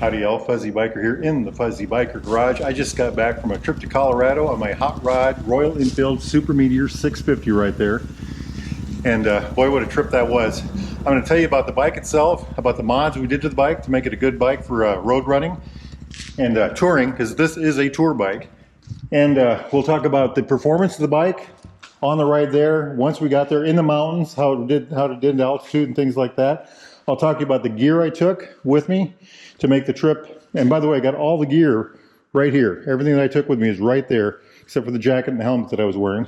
Howdy y'all, Fuzzy Biker here in the Fuzzy Biker Garage. I just got back from a trip to Colorado on my hot rod Royal Enfield Super Meteor 650 right there. And boy, what a trip that was. I'm going to tell you about the bike itself, about the mods we did to the bike to make it a good bike for road running and touring, because this is a tour bike. And we'll talk about the performance of the bike on the ride there, once we got there in the mountains, how it did in altitude and things like that. I'll talk to you about the gear I took with me to make the trip. And by the way, I got all the gear right here. Everything that I took with me is right there, except for the jacket and the helmet that I was wearing.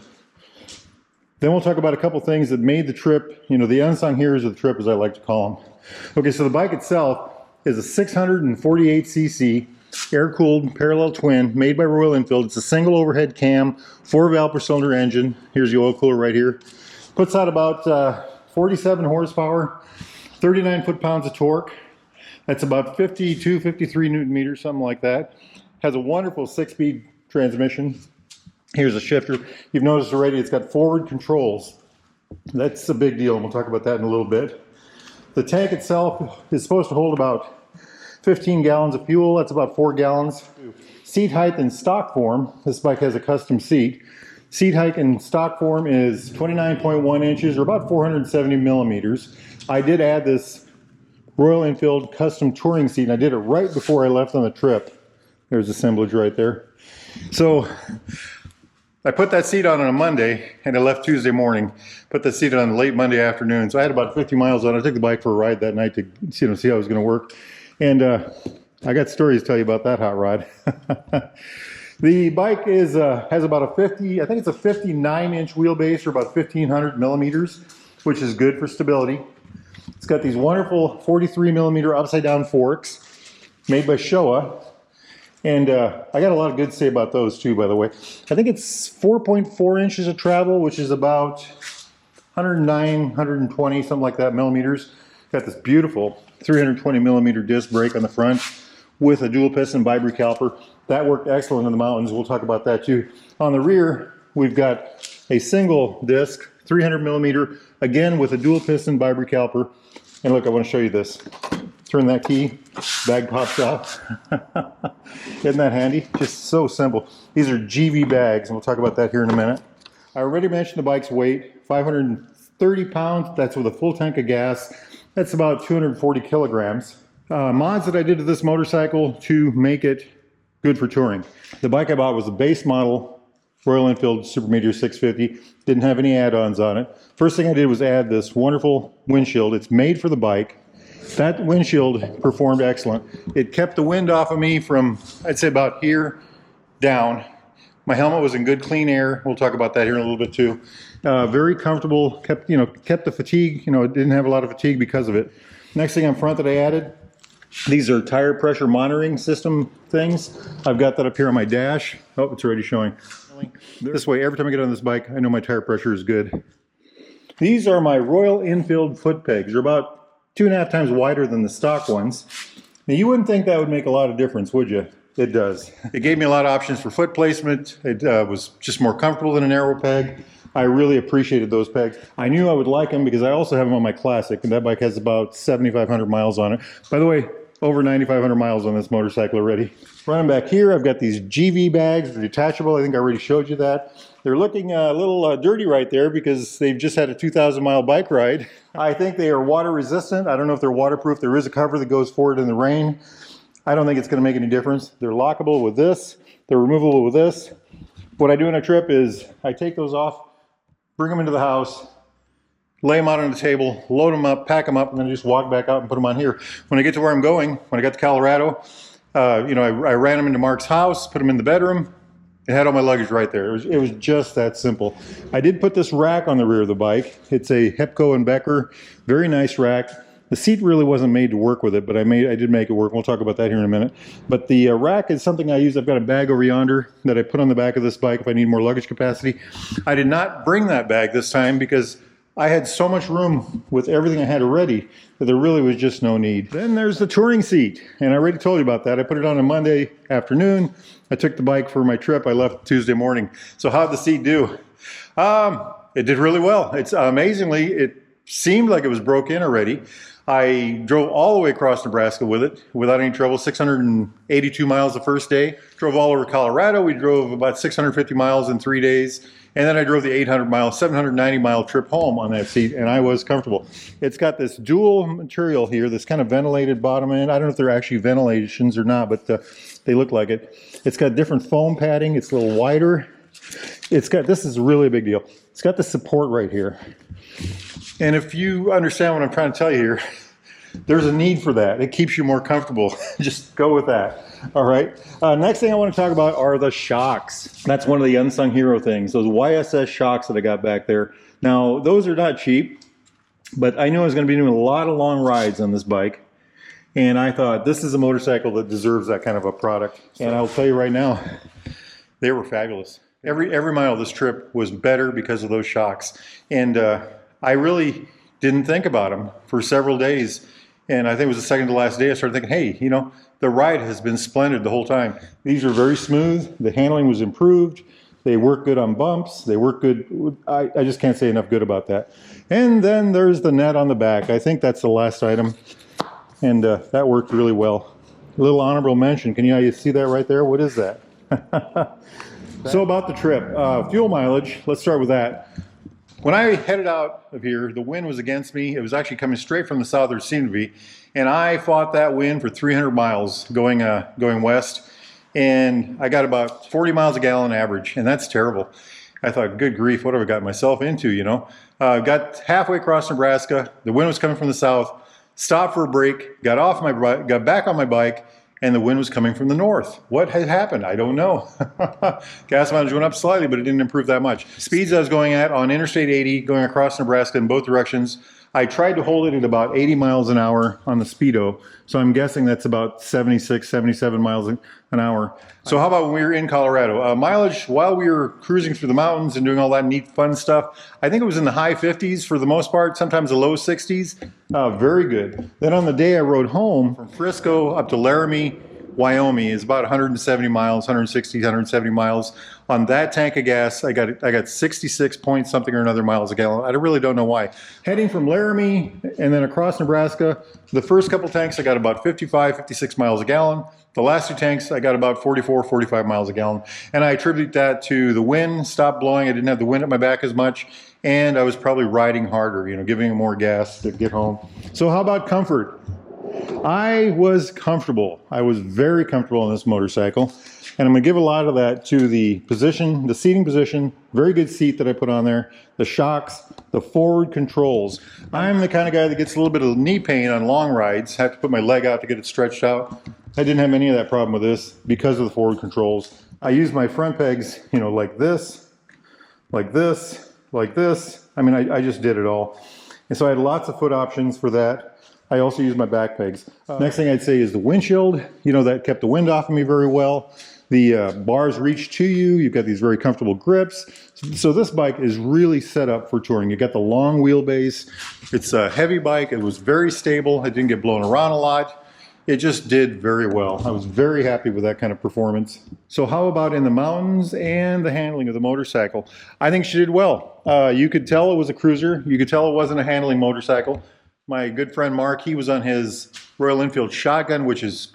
Then we'll talk about a couple things that made the trip, you know, the unsung heroes of the trip, as I like to call them. Okay, so the bike itself is a 648cc air-cooled parallel twin made by Royal Enfield. It's a single overhead cam, 4-valve per cylinder engine. Here's the oil cooler right here. Puts out about 47 horsepower, 39 foot-pounds of torque. That's about 52, 53 Newton meters, something like that. Has a wonderful 6-speed transmission. Here's a shifter. You've noticed already it's got forward controls. That's a big deal, and we'll talk about that in a little bit. The tank itself is supposed to hold about 15 gallons of fuel. That's about 4 gallons. Seat height in stock form. This bike has a custom seat. Seat height in stock form is 29.1 inches, or about 470 millimeters. I did add this Royal Enfield custom touring seat, and I did it right before I left on the trip. There's assemblage right there. So I put that seat on a Monday, and I left Tuesday morning. Put the seat on late Monday afternoon. So I had about 50 miles on it. I took the bike for a ride that night to see how it was going to work. And I got stories to tell you about that hot rod. The bike is has about a 50, I think it's a 59-inch wheelbase, or about 1,500 millimeters, which is good for stability. It's got these wonderful 43 millimeter upside down forks made by Showa. And I got a lot of good to say about those too, by the way. I think it's 4.4 inches of travel, which is about 109, 120, something like that, millimeters. Got this beautiful 320 millimeter disc brake on the front with a dual piston bi-brake caliper. That worked excellent in the mountains. We'll talk about that too. On the rear, we've got a single disc, 300 millimeter, again with a dual piston bi-brake caliper. And look, I want to show you this. Turn that key, bag pops out. Isn't that handy? Just so simple. These are GV bags, and we'll talk about that here in a minute. I already mentioned the bike's weight, 530 pounds. That's with a full tank of gas. That's about 240 kilograms. Mods that I did to this motorcycle to make it good for touring. The bike I bought was a base model Royal Enfield Super Meteor 650. Didn't have any add-ons on it. First thing I did was add this wonderful windshield. It's made for the bike. That windshield performed excellent. It kept the wind off of me from, I'd say, about here down. My helmet was in good clean air. We'll talk about that here in a little bit too. Very comfortable, kept the fatigue, it didn't have a lot of fatigue because of it. Next thing on front that I added, these are tire pressure monitoring system things. I've got that up here on my dash. Oh, it's already showing. This way, every time I get on this bike, I know my tire pressure is good. These are my Royal Enfield foot pegs. They're about 2.5 times wider than the stock ones. Now, you wouldn't think that would make a lot of difference, would you? It does. It gave me a lot of options for foot placement. It was just more comfortable than a narrow peg. I really appreciated those pegs. I knew I would like them because I also have them on my Classic, and that bike has about 7,500 miles on it. By the way, over 9,500 miles on this motorcycle already. Running back here, I've got these GV bags. They're detachable. I think I already showed you that. They're looking a little dirty right there because they've just had a 2,000-mile bike ride. I think they are water resistant. I don't know if they're waterproof. There is a cover that goes for it in the rain. I don't think it's going to make any difference. They're lockable with this. They're removable with this. What I do on a trip is I take those off, bring them into the house, lay them out on the table, load them up, pack them up, and then just walk back out and put them on here. When I get to where I'm going, when I got to Colorado, I ran them into Mark's house, put them in the bedroom. It had all my luggage right there. It was just that simple. I did put this rack on the rear of the bike. It's a Hepco and Becker, very nice rack. The seat really wasn't made to work with it, but I did make it work. We'll talk about that here in a minute. But the rack is something I use. I've got a bag over yonder that I put on the back of this bike if I need more luggage capacity. I did not bring that bag this time because I had so much room with everything I had already that there really was just no need. Then there's the touring seat, and I already told you about that. I put it on a Monday afternoon. I took the bike for my trip. I left Tuesday morning. So how'd the seat do? It did really well. It's amazingly, seemed like it was broke in already. I drove all the way across Nebraska with it without any trouble, 682 miles the first day. Drove all over Colorado. We drove about 650 miles in 3 days. And then I drove the 800 mile, 790 mile trip home on that seat, and I was comfortable. It's got this dual material here, this kind of ventilated bottom end. I don't know if they're actually ventilations or not, but they look like it. It's got different foam padding. It's a little wider. It's got, this is really a big deal. It's got the support right here. And if you understand what I'm trying to tell you here, there's a need for that. It keeps you more comfortable. Just go with that. All right. Next thing I want to talk about are the shocks. That's one of the unsung hero things. Those YSS shocks that I got back there. Now, those are not cheap, but I knew I was going to be doing a lot of long rides on this bike. And I thought, this is a motorcycle that deserves that kind of a product. And I'll tell you right now, they were fabulous. Every mile of this trip was better because of those shocks. And I really didn't think about them for several days. And I think it was the second to last day I started thinking, hey, you know, the ride has been splendid the whole time. These are very smooth. The handling was improved. They work good on bumps. They work good. I just can't say enough good about that. And then there's the net on the back. I think that's the last item. And that worked really well. A little honorable mention. Can you see that right there? What is that? So about the trip, fuel mileage, let's start with that. When I headed out of here, the wind was against me. It was actually coming straight from the south, or it seemed to be. And I fought that wind for 300 miles going west. And I got about 40 miles a gallon average, and that's terrible. I thought, good grief, what have I got myself into, you know? Got halfway across Nebraska. The wind was coming from the south. Stopped for a break, got off my bike, got back on my bike, and the wind was coming from the north. What had happened? I don't know. Gas mileage went up slightly, but it didn't improve that much. Speeds I was going at on Interstate 80, going across Nebraska in both directions, I tried to hold it at about 80 miles an hour on the Speedo. So I'm guessing that's about 76, 77 miles an hour. So how about when we were in Colorado? Mileage, while we were cruising through the mountains and doing all that neat fun stuff, I think it was in the high 50s for the most part, sometimes the low 60s. Very good. Then on the day I rode home from Frisco up to Laramie, Wyoming is about 170 miles, 160, 170 miles. On that tank of gas, I got 66 point something or another miles a gallon. I really don't know why. Heading from Laramie and then across Nebraska, the first couple tanks I got about 55, 56 miles a gallon. The last two tanks I got about 44, 45 miles a gallon. And I attribute that to the wind stopped blowing. I didn't have the wind at my back as much. And I was probably riding harder, you know, giving it more gas to get home. So how about comfort? I was comfortable. I was very comfortable on this motorcycle. And I'm going to give a lot of that to the position, the seating position, very good seat that I put on there, the shocks, the forward controls. I'm the kind of guy that gets a little bit of knee pain on long rides, have to put my leg out to get it stretched out. I didn't have any of that problem with this because of the forward controls. I use my front pegs, you know, like this, like this, like this. I mean, I just did it all. And so I had lots of foot options for that. I also use my back pegs. Next thing I'd say is the windshield. You know, that kept the wind off of me very well. The bars reach to you. You've got these very comfortable grips. So this bike is really set up for touring. You got the long wheelbase. It's a heavy bike. It was very stable. It didn't get blown around a lot. It just did very well. I was very happy with that kind of performance. So how about in the mountains and the handling of the motorcycle? I think she did well. You could tell it was a cruiser. You could tell it wasn't a handling motorcycle. My good friend Mark, he was on his Royal Enfield shotgun, which is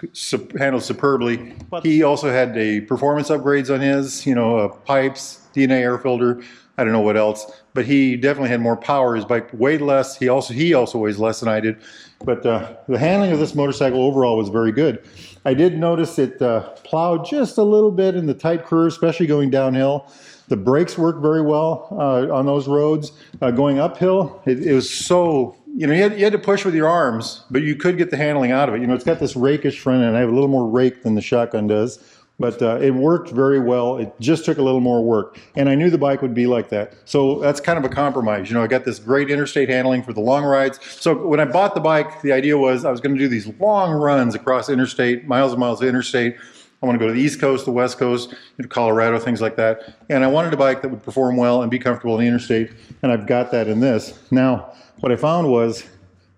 handled superbly. He also had a performance upgrades on his, you know, pipes, DNA air filter, I don't know what else, but he definitely had more power. His bike weighed less. He also weighs less than I did. But the handling of this motorcycle overall was very good. I did notice it plowed just a little bit in the tight curve, especially going downhill. The brakes worked very well on those roads. Going uphill, it was so, you know, you had to push with your arms, but you could get the handling out of it. You know, it's got this rakish front end. I have a little more rake than the shotgun does, but it worked very well. It just took a little more work. And I knew the bike would be like that. So that's kind of a compromise. You know, I got this great interstate handling for the long rides. So when I bought the bike, the idea was I was going to do these long runs across interstate, miles and miles of interstate. I want to go to the East Coast, the West Coast, you know, Colorado, things like that. And I wanted a bike that would perform well and be comfortable in the interstate. And I've got that in this. Now, what I found was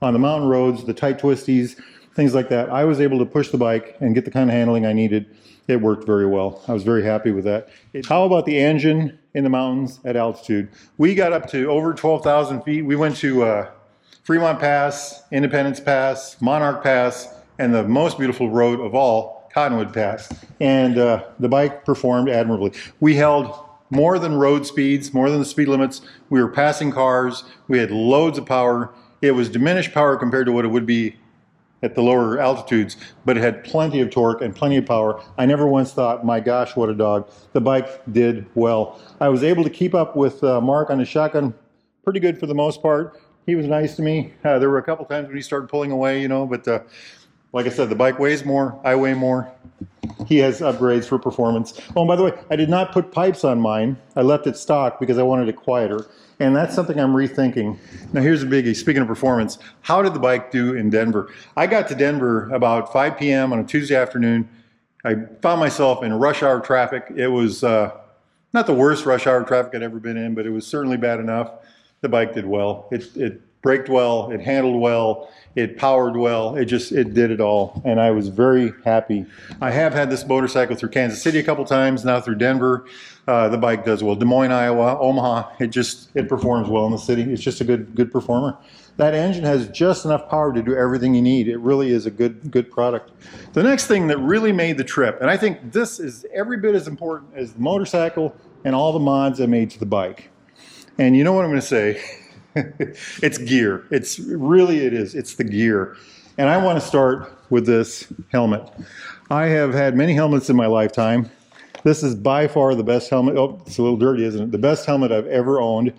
on the mountain roads, the tight twisties, things like that, I was able to push the bike and get the kind of handling I needed. It worked very well. I was very happy with that. How about the engine in the mountains at altitude? We got up to over 12,000 feet. We went to Fremont Pass, Independence Pass, Monarch Pass, and the most beautiful road of all, Cottonwood Pass. And the bike performed admirably. We held more than road speeds, more than the speed limits. We were passing cars. We had loads of power. It was diminished power compared to what it would be at the lower altitudes, but it had plenty of torque and plenty of power. I never once thought, my gosh, what a dog. The bike did well. I was able to keep up with Mark on his shotgun pretty good for the most part. He was nice to me. There were a couple times when he started pulling away, you know, but like I said, the bike weighs more, I weigh more. He has upgrades for performance. Oh, and by the way, I did not put pipes on mine. I left it stock because I wanted it quieter. And that's something I'm rethinking. Now here's a biggie, speaking of performance, how did the bike do in Denver? I got to Denver about 5 p.m. on a Tuesday afternoon. I found myself in rush hour traffic. It was not the worst rush hour traffic I'd ever been in, but it was certainly bad enough. The bike did well. It braked well, it handled well, it powered well, it did it all, and I was very happy. I have had this motorcycle through Kansas City a couple times, now through Denver. The bike does well. Des Moines, Iowa, Omaha, it performs well in the city. It's just a good performer. That engine has just enough power to do everything you need. It really is a good product. The next thing that really made the trip, and I think this is every bit as important as the motorcycle and all the mods I made to the bike. And you know what I'm going to say? It's gear. It is. It's the gear. And I want to start with this helmet. I have had many helmets in my lifetime. This is by far the best helmet. Oh, it's a little dirty, isn't it? The best helmet I've ever owned.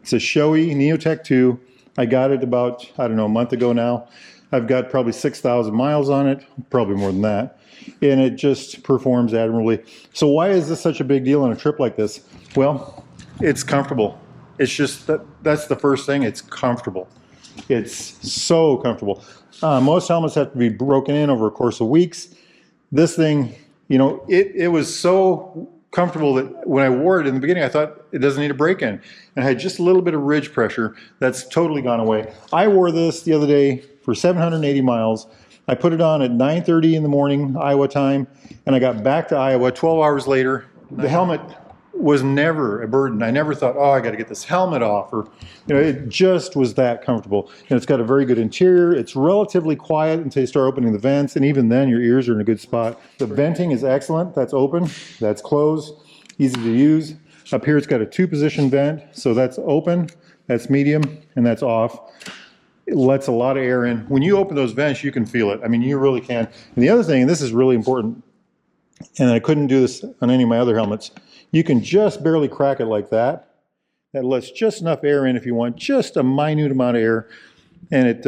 It's a Shoei Neotech 2. I got it about, I don't know, a month ago now. I've got probably 6,000 miles on it, probably more than that. And it just performs admirably. So why is this such a big deal on a trip like this? Well, it's comfortable. It's just that's the first thing. It's comfortable. It's so comfortable. Most helmets have to be broken in over a course of weeks. This thing, you know, it was so comfortable that when I wore it in the beginning, I thought it doesn't need a break-in. And I had just a little bit of ridge pressure. That's totally gone away. I wore this the other day for 780 miles. I put it on at 9:30 in the morning, Iowa time, and I got back to Iowa 12 hours later. The helmet was never a burden. I never thought, oh, I got to get this helmet off, or, you know, it just was that comfortable. And it's got a very good interior. It's relatively quiet until you start opening the vents, and even then your ears are in a good spot. The venting is excellent. That's open, that's closed, easy to use. Up here it's got a 2-position vent, so that's open, that's medium, and that's off. It lets a lot of air in. When you open those vents, you can feel it. I mean, you really can. And the other thing, and this is really important, and I couldn't do this on any of my other helmets, you can just barely crack it like that. That lets just enough air in if you want, just a minute amount of air, and it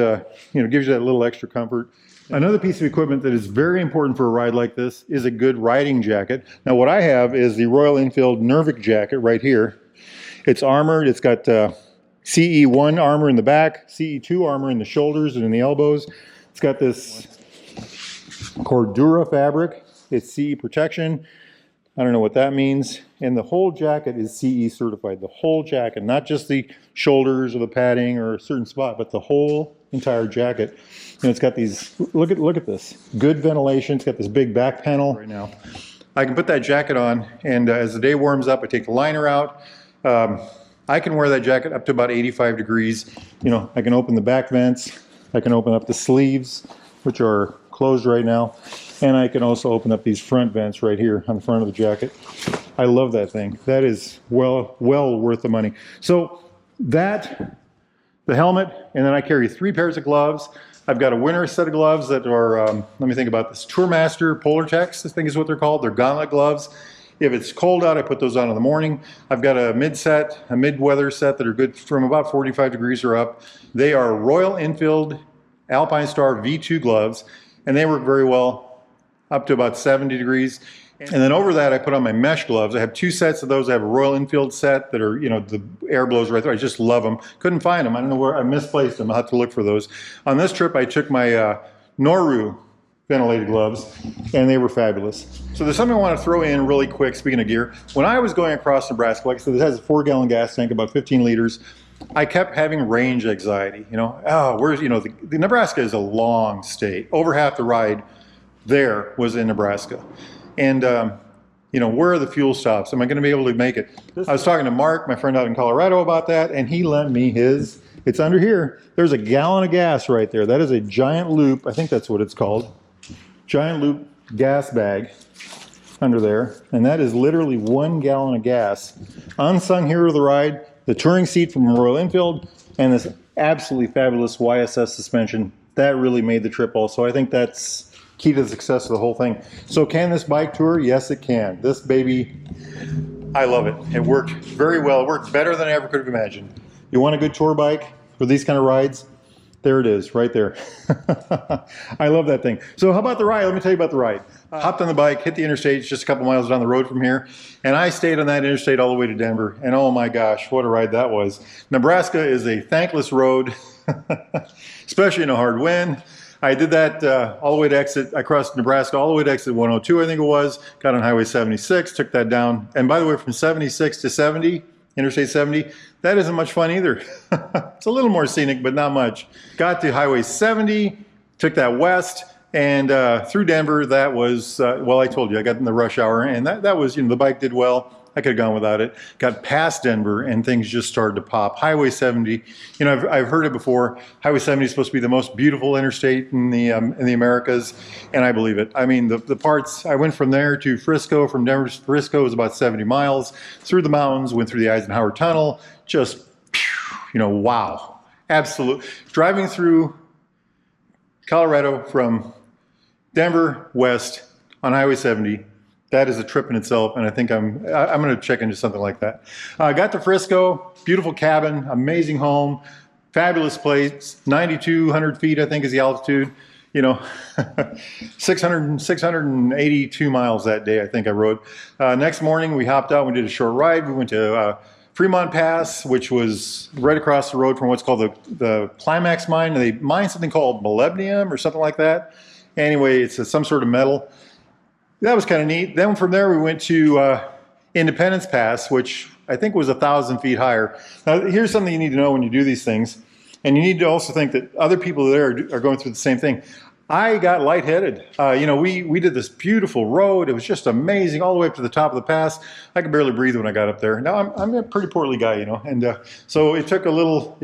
gives you that little extra comfort. Another piece of equipment that is very important for a ride like this is a good riding jacket. Now what I have is the Royal Enfield Nervic jacket right here. It's armored. It's got CE1 armor in the back, CE2 armor in the shoulders and in the elbows. It's got this Cordura fabric. It's CE protection. I don't know what that means. And the whole jacket is CE certified. The whole jacket, not just the shoulders or the padding or a certain spot, but the whole entire jacket. And it's got these, look at this. Good ventilation. It's got this big back panel right now. I can put that jacket on, and as the day warms up, I take the liner out. I can wear that jacket up to about 85 degrees. You know, I can open the back vents. I can open up the sleeves, which are closed right now. And I can also open up these front vents right here on the front of the jacket. I love that thing. That is well worth the money. So that, the helmet, and then I carry 3 pairs of gloves. I've got a winter set of gloves that are, let me think about this, Tourmaster Polartex, I think is what they're called. They're gauntlet gloves. If it's cold out, I put those on in the morning. I've got a mid-weather set that are good from about 45 degrees or up. They are Royal Enfield Alpine Star V2 gloves, and they work very well up to about 70 degrees. And then over that, I put on my mesh gloves. I have 2 sets of those. I have a Royal Enfield set that are, you know, the air blows right there. I just love them. Couldn't find them. I don't know where I misplaced them. I'll have to look for those. On this trip, I took my Noru ventilated gloves, and they were fabulous. So there's something I want to throw in really quick, speaking of gear. When I was going across Nebraska, like I said, this has a 4-gallon gas tank, about 15 liters. I kept having range anxiety. You know, the Nebraska is a long state. Over half the ride there was in Nebraska. And, where are the fuel stops? Am I going to be able to make it? I was talking to Mark, my friend out in Colorado, about that, and he lent me his It's under here. There's a gallon of gas right there. That is a giant loop. I think that's what it's called. Giant loop gas bag under there. And that is literally 1 gallon of gas. Unsung hero of the ride, the touring seat from Royal Enfield, and this absolutely fabulous YSS suspension. That really made the trip also. I think that's key to the success of the whole thing. So can this bike tour? Yes, it can. This baby, I love it. It worked very well. It worked better than I ever could have imagined. You want a good tour bike for these kind of rides? There it is, right there. I love that thing. So how about the ride? Let me tell you about the ride. Hopped on the bike, hit the interstate, it's just a couple miles down the road from here, and I stayed on that interstate all the way to Denver, and oh my gosh, what a ride that was. Nebraska is a thankless road, especially in a hard wind. I did that all the way to exit, I crossed Nebraska all the way to exit 102, I think it was, got on Highway 76, took that down, and by the way, from 76 to 70, Interstate 70, that isn't much fun either. It's a little more scenic, but not much. Got to Highway 70, took that west, and through Denver, that was, well, I told you, I got in the rush hour, and that was, the bike did well. I could have gone without it. Got past Denver, and things just started to pop. Highway 70, I've heard it before. Highway 70 is supposed to be the most beautiful interstate in the Americas, and I believe it. I mean, the parts, I went from there to Frisco. From Denver to Frisco was about 70 miles. Through the mountains, went through the Eisenhower Tunnel. Just, wow. Absolute. Driving through Colorado from Denver west on Highway 70, that is a trip in itself, and I think I'm going to check into something like that. Got to Frisco, beautiful cabin, amazing home, fabulous place, 9,200 feet I think is the altitude. 682 miles that day I think I rode. Next morning we hopped out, we did a short ride. We went to Fremont Pass, which was right across the road from what's called the Climax mine. They mine something called molybdenum or something like that. Anyway, it's some sort of metal. That was kind of neat. Then from there we went to Independence Pass, which I think was 1,000 feet higher. Now here's something you need to know when you do these things, and you need to also think that other people there are going through the same thing. I got lightheaded. We did this beautiful road. It was just amazing all the way up to the top of the pass. I could barely breathe when I got up there. Now I'm a pretty portly guy, and so it took a little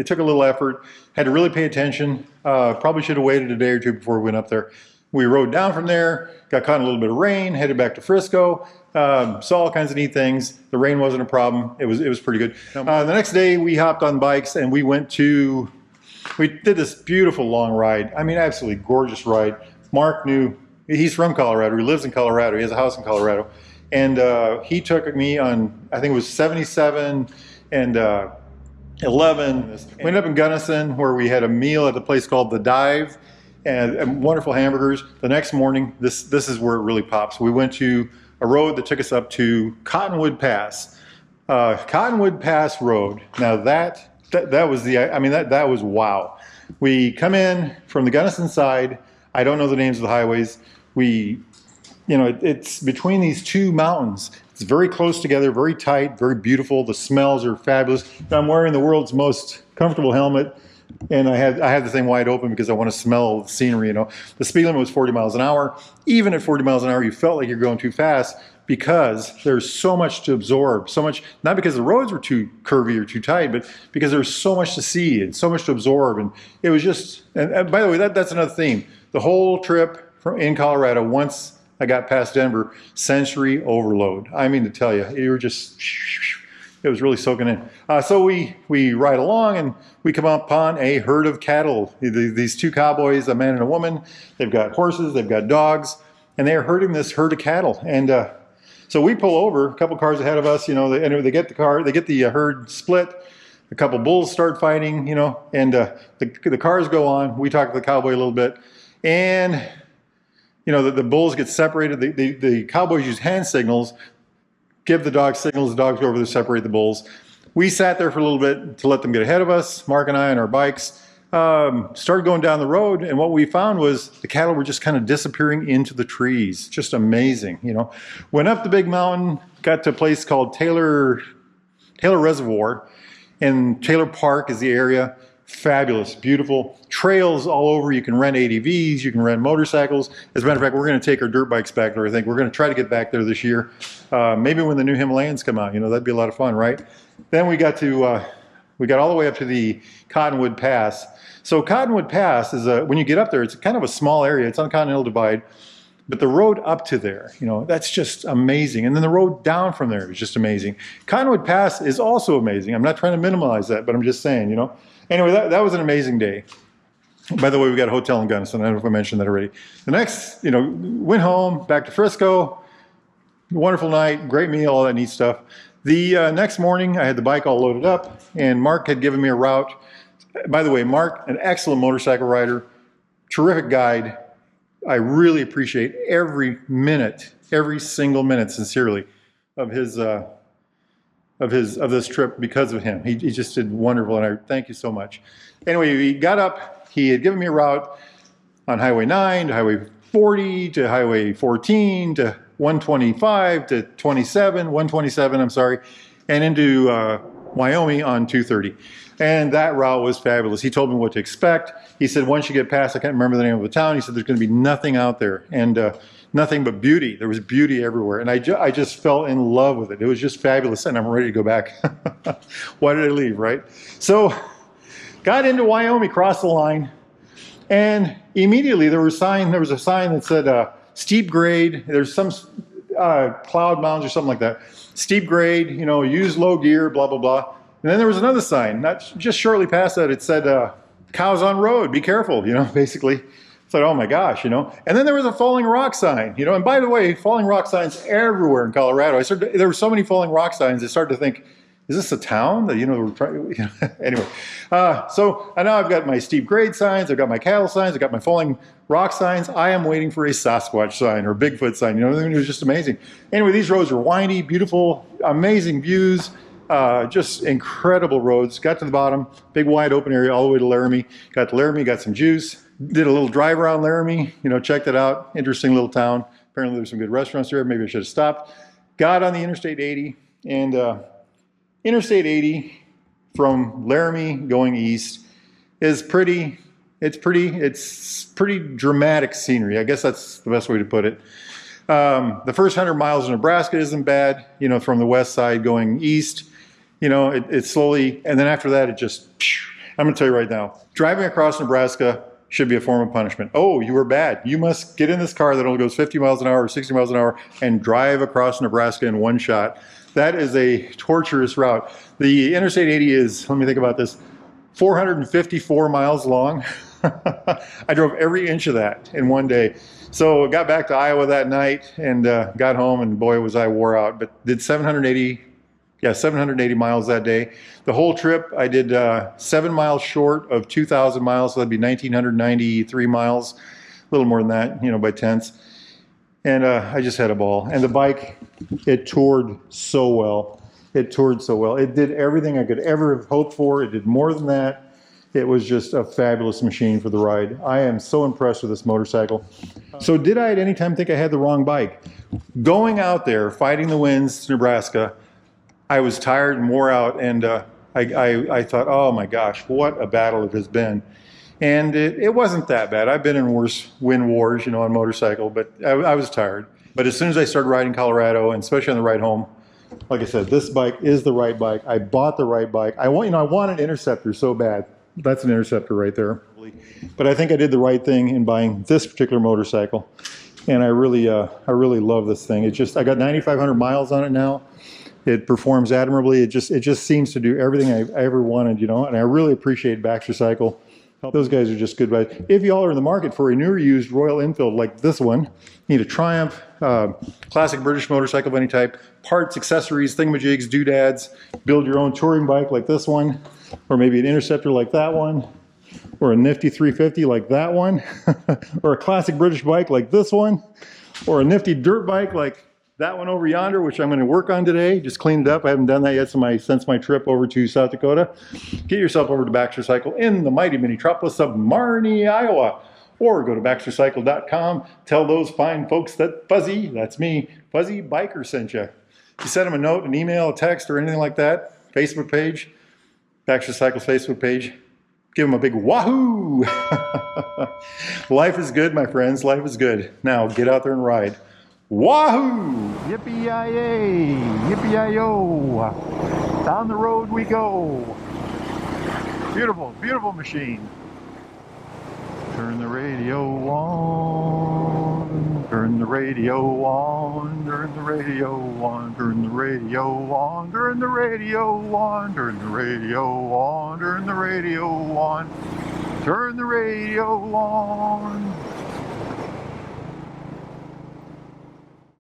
effort. Had to really pay attention. Probably should have waited a day or two before we went up there. We rode down from there, got caught in a little bit of rain, headed back to Frisco, saw all kinds of neat things. The rain wasn't a problem. It was pretty good. The next day we hopped on bikes and we did this beautiful long ride. I mean, absolutely gorgeous ride. Mark he's from Colorado. He lives in Colorado. He has a house in Colorado. And he took me on, I think it was 77 and 11. We ended up in Gunnison where we had a meal at a place called The Dive. And wonderful hamburgers. The next morning, this is where it really pops. We went to a road that took us up to Cottonwood Pass. Cottonwood Pass Road. Now that was wow. We come in from the Gunnison side. I don't know the names of the highways. It's between these two mountains. It's very close together, very tight, very beautiful. The smells are fabulous. I'm wearing the world's most comfortable helmet. And I had the thing wide open because I want to smell the scenery. The speed limit was 40 miles an hour. Even at 40 miles an hour, you felt like you're going too fast because there's so much to absorb. So much, not because the roads were too curvy or too tight, but because there's so much to see and so much to absorb. And it was just, and by the way, that's another theme. The whole trip in Colorado, once I got past Denver, sensory overload. I mean to tell you, you were just, it was really soaking in. So we ride along and we come upon a herd of cattle. These two cowboys, a man and a woman, they've got horses, they've got dogs, and they are herding this herd of cattle. And so we pull over, a couple cars ahead of us, they get the herd split. A couple bulls start fighting, and the cars go on. We talk to the cowboy a little bit, and the bulls get separated. The cowboys use hand signals, give the dogs signals, the dogs go over to separate the bulls. We sat there for a little bit to let them get ahead of us. Mark and I on our bikes started going down the road, and what we found was the cattle were just kind of disappearing into the trees. Just amazing, Went up the big mountain, got to a place called Taylor Reservoir, and Taylor Park is the area. Fabulous, beautiful trails all over. You can rent ATVs, you can rent motorcycles. As a matter of fact, we're going to take our dirt bikes back there. I think we're going to try to get back there this year. Maybe when the new Himalayans come out, that'd be a lot of fun, right? Then we got to We got all the way up to the Cottonwood Pass. So Cottonwood Pass is when you get up there, it's kind of a small area. It's on the Continental Divide. But the road up to there, you know, that's just amazing. And then the road down from there is just amazing. Cottonwood Pass is also amazing. I'm not trying to minimize that, but I'm just saying, you know. Anyway, that was an amazing day. By the way, we got a hotel in Gunnison. I don't know if I mentioned that already. The next, you know, went home, back to Frisco. Wonderful night, great meal, all that neat stuff. The next morning, I had the bike all loaded up, and Mark had given me a route. By the way, Mark, an excellent motorcycle rider, terrific guide. I really appreciate every minute, every single minute, sincerely, of this trip because of him. He just did wonderful, and I thank you so much. Anyway, he got up. He had given me a route on Highway 9 to Highway 40 to Highway 14 to 125 to 127, I'm sorry, and into Wyoming on 230. And that route was fabulous. He told me what to expect. He said, once you get past, I can't remember the name of the town, he said, there's going to be nothing out there, and nothing but beauty. There was beauty everywhere. And I just fell in love with it. It was just fabulous, and I'm ready to go back. Why did I leave, right? So, got into Wyoming, crossed the line, and immediately there was a sign that said, steep grade. There's some cloud mounds or something like that. Steep grade, you know, use low gear, blah, blah, blah. And then there was another sign, not just shortly past that, it said, cows on road, be careful, you know, basically. It's like, oh my gosh, you know. And then there was a falling rock sign, you know, and by the way, falling rock signs everywhere in Colorado. There were so many falling rock signs, I started to think, is this a town that, you know, we're trying, you know, anyway. So now I've got my steep grade signs, I've got my cattle signs, I've got my falling rock signs. I am waiting for a Sasquatch sign or a Bigfoot sign, you know, it was just amazing. Anyway, these roads were windy, beautiful, amazing views. Just incredible roads. Got to the bottom, big wide open area all the way to Laramie. Got to Laramie, got some juice. Did a little drive around Laramie, you know, checked it out. Interesting little town. Apparently there's some good restaurants there. Maybe I should have stopped. Got on the Interstate 80, and Interstate 80 from Laramie going east is pretty dramatic scenery. I guess that's the best way to put it. The first 100 miles of Nebraska isn't bad, you know, from the west side going east. You know, it slowly, and then after that, it just, I'm going to tell you right now, driving across Nebraska should be a form of punishment. Oh, you were bad. You must get in this car that only goes 50 miles an hour or 60 miles an hour and drive across Nebraska in one shot. That is a torturous route. The Interstate 80 is, let me think about this, 454 miles long. I drove every inch of that in one day. So got back to Iowa that night and got home, and boy, was I wore out, but did 780 miles that day. The whole trip, I did 7 miles short of 2,000 miles, so that'd be 1,993 miles, a little more than that, you know, by tenths. And I just had a ball. And the bike, it toured so well. It toured so well. It did everything I could ever have hoped for. It did more than that. It was just a fabulous machine for the ride. I am so impressed with this motorcycle. So did I at any time think I had the wrong bike? Going out there, fighting the winds to Nebraska, I was tired and wore out, and I thought, oh my gosh, what a battle it has been. And it wasn't that bad. I've been in worse wind wars, you know, on motorcycle, but I was tired. But as soon as I started riding Colorado, and especially on the ride home, like I said, this bike is the right bike. I bought the right bike. I want an Interceptor so bad. That's an Interceptor right there. But I think I did the right thing in buying this particular motorcycle. And I really love this thing. I got 9,500 miles on it now. It performs admirably. It just seems to do everything I ever wanted, you know, and I really appreciate Baxter Cycle. Those guys are just good rides. If y'all are in the market for a newer used Royal Enfield like this one, need a Triumph, classic British motorcycle of any type, parts, accessories, thingamajigs, doodads, build your own touring bike like this one, or maybe an Interceptor like that one, or a nifty 350 like that one, or a classic British bike like this one, or a nifty dirt bike like that one over yonder, which I'm going to work on today. Just cleaned it up. I haven't done that yet since my trip over to South Dakota. Get yourself over to Baxter Cycle in the mighty metropolis of Marnie, Iowa. Or go to baxtercycle.com. Tell those fine folks that Fuzzy, that's me, Fuzzy Biker sent you. You send them a note, an email, a text, or anything like that. Facebook page, Baxter Cycle's Facebook page. Give them a big wahoo! Life is good, my friends. Life is good. Now, get out there and ride. Wahoo! Yippee-yi-yay! Yippee-yi-yo! Down the road we go! Beautiful, beautiful machine. Turn the radio on. Turn the radio on. Turn the radio on. Turn the radio on. Turn the radio on. Turn the radio on. Turn the radio on. Turn the radio on.